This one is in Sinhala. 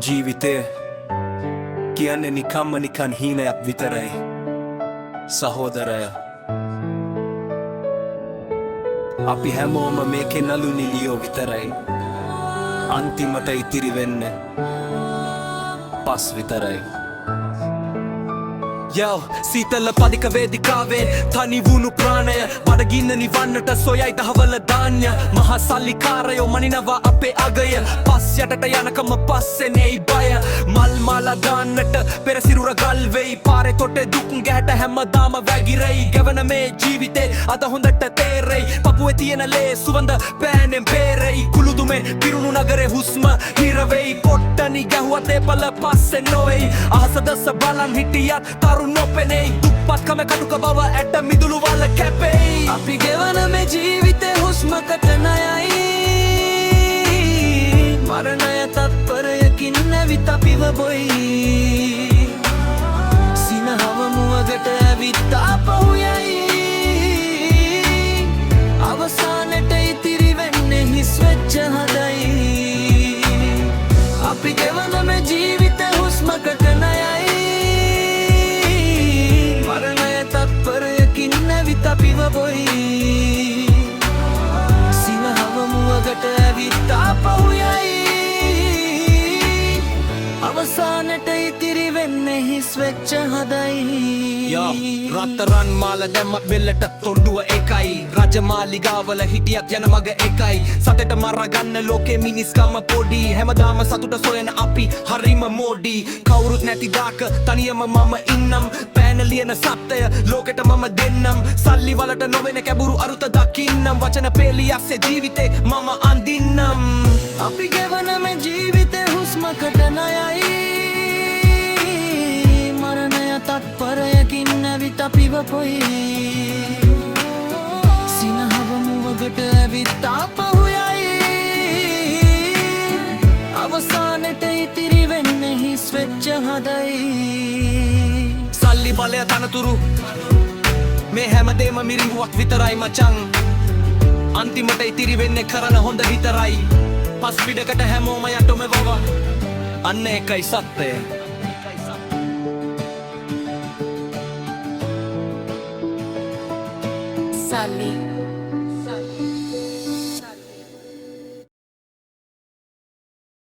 ජීවිතය කියන්නේ නිකම්ම නිකන් හීනයක් විතරයි සහෝදරය. අපි හැමෝම මේකේ නළු නිළියෝ විතරයි. අන්තිමට ඉතිරි වෙන්නේ පස් විතරයි. Yo, සීතල පදික වේදිකාවේ තනි වුණු ප්‍රාණය බඩගින්න නිවන්නට සොයයි දහවල ධාන්‍ය. මහා සල්ලිකාරයෝ මනිනවා අපේ අගය. පස් යටට යනකම පස්සේ නෙයි බය. මල් මාලා දාන්නට පෙර සිරුර ගල් වෙයි. පාරේ තොටේ දුක් ගැට හැමදාම වැగిරෙයි. ගෙවන මේ ජීවිතේ අද හොඳට තේරෙයි. පපුවේ තියෙන ලේ සුවඳ පෑනෙන් බේරෙයි. කුළුදුමේ පිරුණු නගරේ හුස්ම හිර වෙයි. පොට්ටනි ගැහුවත් ඒපල පස්සේ නොවේයි. අහස දස බලන් හිටියත් තරුණ නොපෙනෙයි. දුප්පත්කම කටුක බව ඇට මිදුළු වල කැපෙයි. අපි ගෙවන මේ ජීවිතේ හුස්මකට ණයයි. මරණය තත්පරයකින් නැවිත අපිව බොයි. සිනහව මුවගට ඇවිත් ආපහු යයි. අවසානට ඉතිරි වෙන්නේ හිස් වෙච්ච හදයි. අපි ගෙවන මේ ජීවිතේ හුස්මකට ණයයි. අපිව බොයි. සිනහව මුවගට ඇවිත් ආපහු යයි. අවසානට ඉතිරි වෙන්නේ හිස් වෙච්ච හදයි. රත්තරන් මාල දැම්මත් බෙල්ලට තොණ්ඩුව එකයි. රජමාලිගාවල හිටියත් යන මග එකයි. සතට මරගන්න ලෝකේ මිනිස්කම පොඩි. හැමදාම සතුට සොයන අපි හරිම මෝඩි. කවුරුත් නැති දාක තනියම මම ඉන්නම්. පෑන ලියන සත්‍යය ලෝකෙට මම දෙන්නම්. සල්ලි වලට නොවෙන කැබුරු අරුත දකින්නම්. වචන පෙළියස්සේ ජීවිතේ මම අඳින්නම්. අපි ගෙවන මේ ජීවිතේ හුස්මකට ණයයි. මරණය තත්පරයකින් නැවිත අපිව පොයි. සිනහව මුවගට ඇවිත් ආපහු යයි. අවසානට ඉතිරි වෙන්නේ හිස් වෙච්ච හදයි. සල්ලි බලය තනතුරු මේ හැමදේම මිරිඟුවක් විතරයි මචං. අන්තිමට ඉතිරි වෙන්නේ කරන හොඳ විතරයි. පස් පිටකට හැමෝම යටොම වව. අන්න එකයි සත්‍යය. Sally.